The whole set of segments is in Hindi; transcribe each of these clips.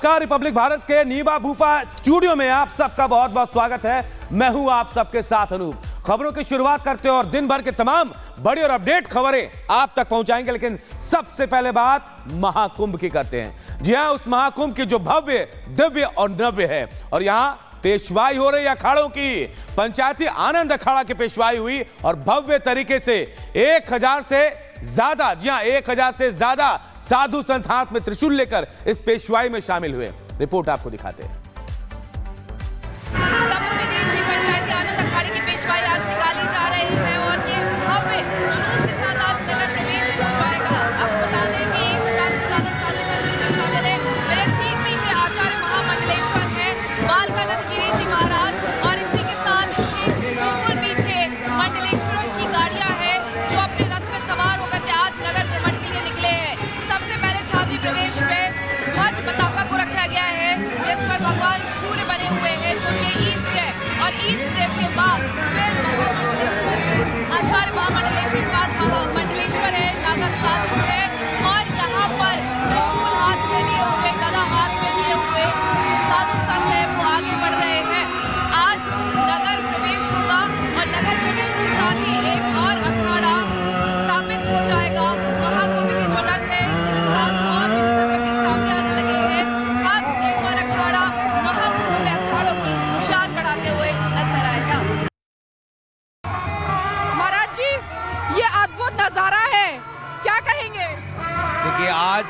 नमस्कार। रिपब्लिक भारत के नीवा भूपा स्टूडियो में आप सबका बहुत बहुत स्वागत है। मैं हूं आप सबके साथ अनूप। खबरों की शुरुआत करते हैं और दिन भर के तमाम बड़ी और अपडेट खबरें आप तक पहुंचाएंगे, लेकिन सबसे पहले बात महाकुंभ की करते हैं। जी हां, उस महाकुंभ की जो भव्य, दिव्य और नव्य है, और यहां पेशवाई हो रही अखाड़ों की। पंचायती आनंद अखाड़ा की पेशवाई हुई और भव्य तरीके से 1000 से ज्यादा, जी हां 1000 से ज्यादा साधु संत हाथ में त्रिशूल लेकर इस पेशवाई में शामिल हुए। रिपोर्ट आपको दिखाते हैं। पंचायती आनंद अखाड़े की पेशवाई आज निकाली जा रही है और ये भव्य जुलूस के साथ आज नगर प्रवेश हो जाएगा। आपको बता दें कि 1000 से ज्यादा साधु संत इसमें शामिल है। मेरे ठीक पीछे आचार्य महामंडलेश्वर है, बालकानंद गिरी जी महाराज, और इसी के साथ इसके बिल्कुल पीछे मंडलेश्वरों की गाड़ियां हैं जो अपने रथ में सवार होकर के आज नगर भ्रमण के लिए निकले हैं। सबसे पहले छावनी प्रवेश में ध्वज पताका को रखा गया है जिस पर भगवान सूर्य बने हुए हैं जो उनके ईष्ट है, और ईष्ट देव के बाद फिर आचार्य महामंडलेश्वर के बाद मंडलेश्वर है, नागा साधु है, और यहाँ पर त्रिशूल हाथ में लिए हुए, गदा हाथ में लिए हुए साधु संत है वो आगे बढ़ रहे हैं। आज नगर प्रवेश होगा और नगर प्रवेश के साथ ही एक और अखाड़ा स्थापित हो जाएगा। महाकुंभ के जो रथ है इसके साथ और भी निकल के सामने आने लगे हैं। अब एक और अखाड़ा महाकुंभ में अखाड़ों की शान बढ़ाते हुए नजर आएगा। महाराज जी, ये अद्भुत नजारा है, क्या कहेंगे? देखिए, आज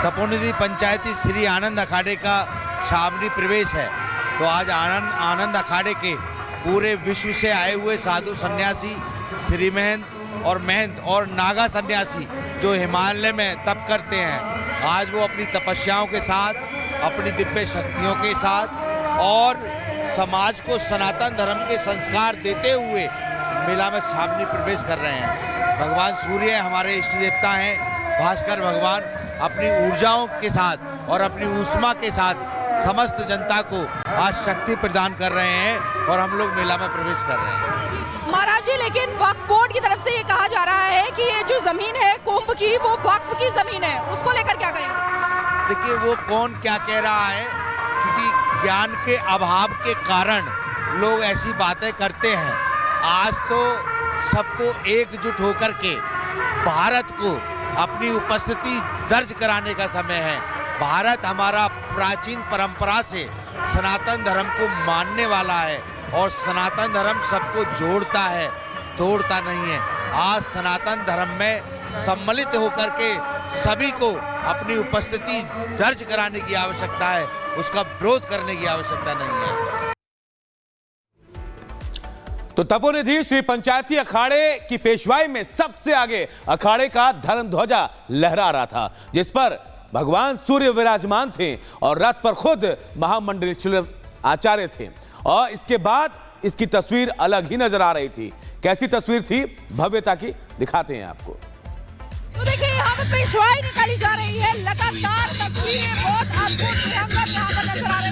तपोनिधि पंचायती श्री आनंद अखाड़े का छावनी प्रवेश है। तो आज आनंद अखाड़े के पूरे विश्व से आए हुए साधु सन्यासी, श्री महंत और नागा सन्यासी जो हिमालय में तप करते हैं, आज वो अपनी तपस्याओं के साथ, अपनी दिव्य शक्तियों के साथ और समाज को सनातन धर्म के संस्कार देते हुए मेला में छावनी प्रवेश कर रहे हैं। भगवान सूर्य हमारे इष्ट देवता हैं। भास्कर भगवान अपनी ऊर्जाओं के साथ और अपनी ऊष्मा के साथ समस्त जनता को आज शक्ति प्रदान कर रहे हैं और हम लोग मेला में प्रवेश कर रहे हैं। महाराज जी, लेकिन वक्फ बोर्ड की तरफ से ये कहा जा रहा है कि ये जो जमीन है कुंभ की वो वक्फ की जमीन है, उसको लेकर क्या कहेंगे? देखिए, वो कौन क्या कह रहा है, क्योंकि ज्ञान के अभाव के कारण लोग ऐसी बातें करते हैं। आज तो सबको एकजुट होकर के भारत को अपनी उपस्थिति दर्ज कराने का समय है। भारत हमारा प्राचीन परंपरा से सनातन धर्म को मानने वाला है और सनातन धर्म सबको जोड़ता है, तोड़ता नहीं है। आज सनातन धर्म में सम्मिलित होकर के सभी को अपनी उपस्थिति दर्ज कराने की आवश्यकता है, उसका विरोध करने की आवश्यकता नहीं है। तो तपोनिधि श्री पंचायती अखाड़े की पेशवाई में सबसे आगे अखाड़े का धर्म ध्वजा लहरा रहा था, जिस पर भगवान सूर्य विराजमान थे और रथ पर खुद महामंडलेश्वर आचार्य थे। और इसके बाद इसकी तस्वीर अलग ही नजर आ रही थी। कैसी तस्वीर थी, भव्यता की, दिखाते हैं आपको। तो देखिए, यहाँ पर पेशवाई निकाली जा रही है। लगातार तस्वीरें बहुत अद्भुत भयंकर यहाँ पर नजर आ रही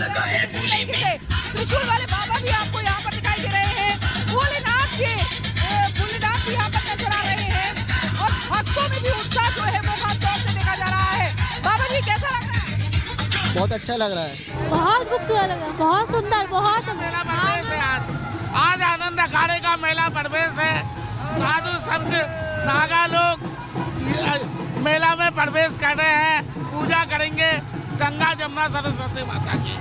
है। त्रिशूल वाले बाबा भी आपको यहाँ पर दिखाई दे रहे हैं। भोलेनाथ भी यहाँ पर नजर आ रहे हैं और भक्तों में भी उत्साह जो है वो खास तौर से देखा जा रहा है। बाबा जी, कैसा लग रहा है? बहुत अच्छा लग रहा है, बहुत खूबसूरत लग रहा है, बहुत सुंदर, बहुत मेला प्रवेश है। आज आनंद अखाड़े का मेला प्रवेश है। साधु संत नागा लोग मेला में प्रवेश कर रहे हैं, पूजा करेंगे गंगा जमुना सरस्वती माता की।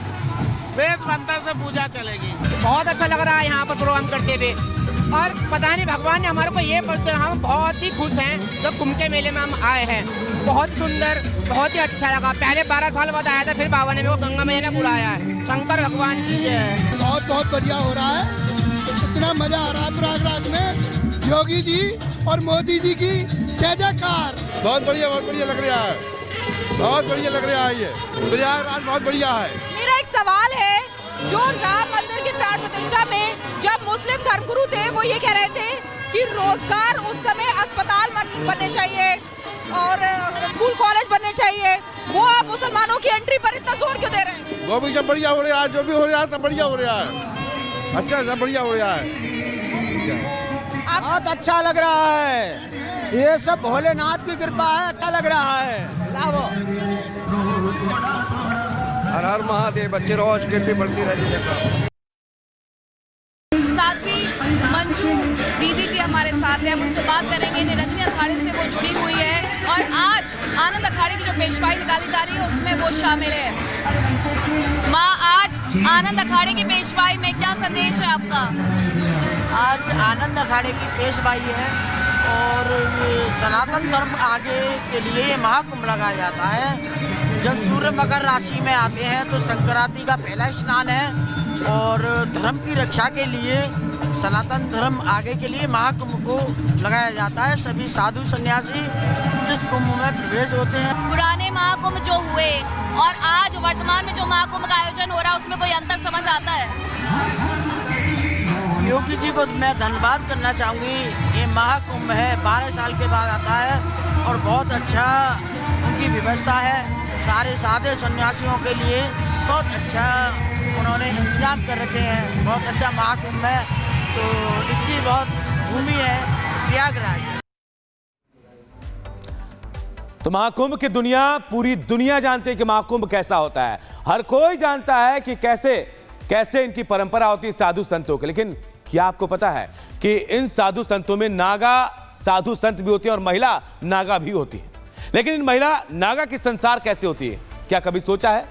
वेद मंत्र से पूजा चलेगी। बहुत अच्छा लग रहा है यहाँ पर प्रोग्राम करते हुए। और पता नहीं भगवान ने हमारे को ये बोलते हैं, हम बहुत ही खुश हैं जब कुंभ के मेले में हम आए हैं। बहुत सुंदर, बहुत ही अच्छा लगा। पहले 12 साल बाद आया था, फिर बाबा ने मेरे को गंगा मैया ने बुलाया है। शंकर भगवान की जय है। बहुत बढ़िया हो रहा है। इतना मजा आ रहा है प्रयागराज में। योगी जी और मोदी जी की जय जयकार। बहुत बढ़िया लग रहा है, बहुत बढ़िया लग रहा है। ये प्रयागराज बहुत बढ़िया है। मेरा एक सवाल है, जो राम मंदिर की प्राण प्रतिष्ठा में जब मुस्लिम धर्मगुरु थे वो ये कह रहे थे कि रोजगार उस समय अस्पताल बनने चाहिए और स्कूल कॉलेज बनने चाहिए, वो आप मुसलमानों की एंट्री पर इतना जोर क्यों दे रहे हैं? वो भी सब बढ़िया हो रहा है, जो भी हो रहा है सब बढ़िया हो रहा है। अच्छा, सब बढ़िया हो रहा है। बहुत अच्छा लग रहा है। ये सब भोलेनाथ की कृपा है, अच्छा लग रहा है। हर हर महादेव, बच्चे रोज कीर्ति बढ़ती रहे जगह। साथ ही मंजू दीदी जी हमारे साथ हैं, हम उनसे बात करेंगे। निरंजनी अखाड़े से वो जुड़ी हुई है और आज आनंद अखाड़े की जो पेशवाई निकाली जा रही है उसमें वो शामिल है। माँ, आज आनंद अखाड़े की पेशवाई में क्या संदेश है आपका? आज आनंद अखाड़े की पेशवाई है और सनातन धर्म आगे के लिए ये महाकुंभ लगाया जाता है। जब सूर्य मकर राशि में आते हैं तो संक्रांति का पहला स्नान है और धर्म की रक्षा के लिए, सनातन धर्म आगे के लिए महाकुंभ को लगाया जाता है। सभी साधु सन्यासी इस कुंभ में प्रवेश होते हैं। पुराने महाकुंभ जो हुए और आज वर्तमान में जो महाकुंभ का आयोजन हो रहा है उसमें कोई अंतर समझ आता है? योगी जी को मैं धन्यवाद करना चाहूँगी। ये महाकुंभ है 12 साल के बाद आता है और बहुत अच्छा उनकी व्यवस्था है। सारे साधे सन्यासियों के लिए बहुत अच्छा उन्होंने इंतजाम कर रखे हैं। बहुत अच्छा महाकुंभ है, तो इसकी बहुत भूमि है प्रयागराज। तो महाकुंभ की दुनिया, पूरी दुनिया जानती है कि महाकुंभ कैसा होता है। हर कोई जानता है कि कैसे इनकी परंपरा होती है साधु संतों की। लेकिन क्या आपको पता है कि इन साधु संतों में नागा साधु संत भी होती है और महिला नागा भी होती है। लेकिन इन महिला नागा की संसार कैसे होती है, क्या कभी सोचा है?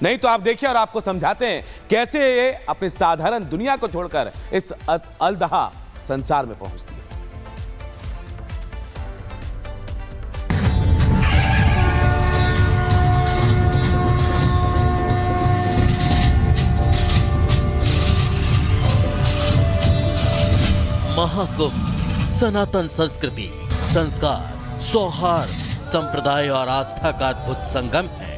नहीं तो आप देखिए और आपको समझाते हैं कैसे ये अपनी साधारण दुनिया को छोड़कर इस अलदहा संसार में पहुंचती है। महाकुंभ सनातन संस्कृति, संस्कार, सौहार्द, संप्रदाय और आस्था का अद्भुत संगम है।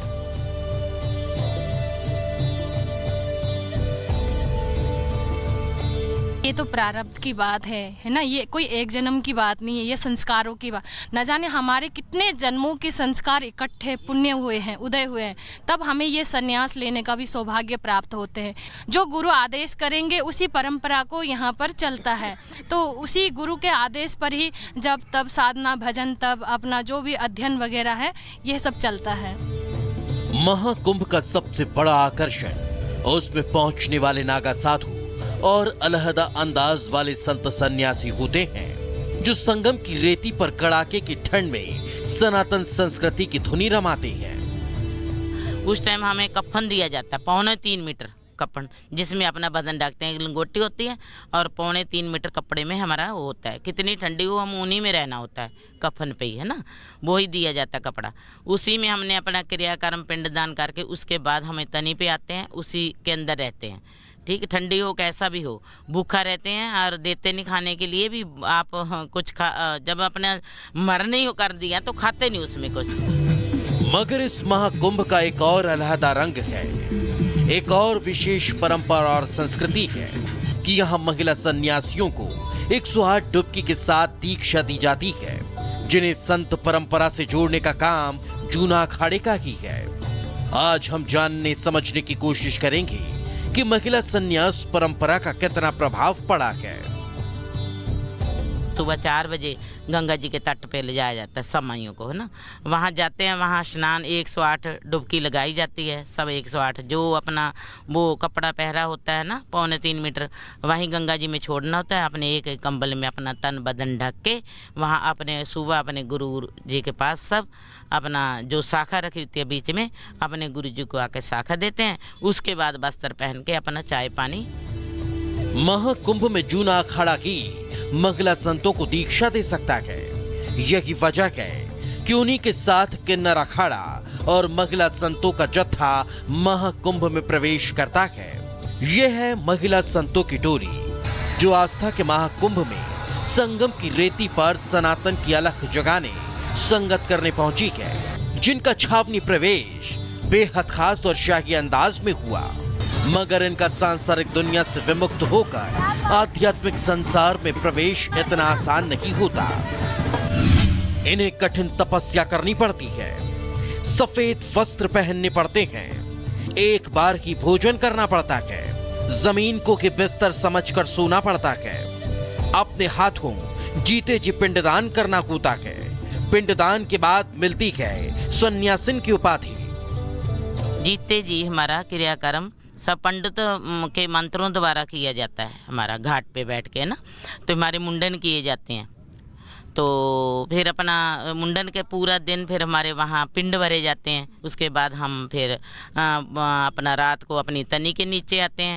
ये तो प्रारब्ध की बात है ना। ये कोई एक जन्म की बात नहीं है, ये संस्कारों की बात। न जाने हमारे कितने जन्मों के संस्कार इकट्ठे पुण्य हुए हैं, उदय हुए हैं, तब हमें ये संन्यास लेने का भी सौभाग्य प्राप्त होते हैं। जो गुरु आदेश करेंगे उसी परंपरा को यहाँ पर चलता है। तो उसी गुरु के आदेश पर ही जब तब साधना, भजन, तब अपना जो भी अध्ययन वगैरह है, ये सब चलता है। महाकुंभ का सबसे बड़ा आकर्षण उसमें पहुंचने वाले नागा साधु और अलहदा अंदाज वाले संत सन्यासी होते हैं, जो संगम की रेती पर कड़ाके की ठंड में सनातन संस्कृति की धुनी रमाते हैं। उस टाइम हमें कफन दिया जाता है, 3.25 मीटर कफन, जिसमें अपना बदन ढकते हैं। लंगोटी होती है और 3.25 मीटर कपड़े में हमारा वो होता है। कितनी ठंडी हो, हम उन्हीं में रहना होता है, कफन पे ही, है ना। वो ही दिया जाता है कपड़ा। उसी में हमने अपना क्रियाकर्म पिंडदान करके उसके बाद हमें तनी पे आते हैं, उसी के अंदर रहते हैं। ठीक, ठंडी हो कैसा भी हो, भूखा रहते हैं और देते नहीं खाने के लिए भी। आप कुछ जब अपने मरने ही कर दिया तो खाते नहीं उसमें कुछ। मगर इस महाकुंभ का एक और अलहदा रंग है, एक और विशेष परंपरा और संस्कृति है कि यहाँ महिला सन्यासियों को 108 डुबकी के साथ दीक्षा दी जाती है, जिन्हें संत परंपरा से जोड़ने का काम जूना अखाड़े का ही है। आज हम जानने समझने की कोशिश करेंगे कि महिला सन्यास परंपरा का कितना प्रभाव पड़ा है। सुबह 4 बजे गंगा जी के तट पे ले जाया जाता है समाइयों को, है ना। वहाँ जाते हैं, वहाँ स्नान 108 डुबकी लगाई जाती है। सब 108 जो अपना वो कपड़ा पहरा होता है ना 3.25 मीटर, वहीं गंगा जी में छोड़ना होता है। अपने एक कंबल में अपना तन बदन ढक के वहाँ अपने सुबह अपने गुरु जी के पास सब अपना जो शाखा रखी होती है बीच में, अपने गुरु जी को आके शाखा देते हैं। उसके बाद वस्त्र पहन के अपना चाय पानी। महाकुंभ में जूना अखाड़ा ही महिला संतों को दीक्षा दे सकता है। यही वजह है कि उन्हीं के साथ किन्नर अखाड़ा और महिला संतों का जत्था महाकुंभ में प्रवेश करता है। यह है महिला संतों की टोली, जो आस्था के महाकुंभ में संगम की रेती पर सनातन की अलख जगाने, संगत करने पहुंची है, जिनका छावनी प्रवेश बेहद खास और शाही अंदाज में हुआ। मगर इनका सांसारिक दुनिया से विमुक्त होकर आध्यात्मिक संसार में प्रवेश इतना आसान नहीं होता। इन्हें कठिन तपस्या करनी पड़ती है, सफेद वस्त्र पहनने पड़ते हैं, एक बार ही भोजन करना पड़ता है, जमीन को के बिस्तर समझकर सोना पड़ता है, अपने हाथों जीते जी पिंडदान करना होता है। पिंडदान के बाद मिलती है सन्यासिन की उपाधि। जीतते जी हमारा क्रियाक्रम सब पंडित के मंत्रों द्वारा किया जाता है। हमारा घाट पे बैठ के ना, तो हमारे मुंडन किए जाते हैं। तो फिर अपना मुंडन के पूरा दिन फिर हमारे वहाँ पिंड भरे जाते हैं। उसके बाद हम फिर अपना रात को अपनी तनी के नीचे आते हैं।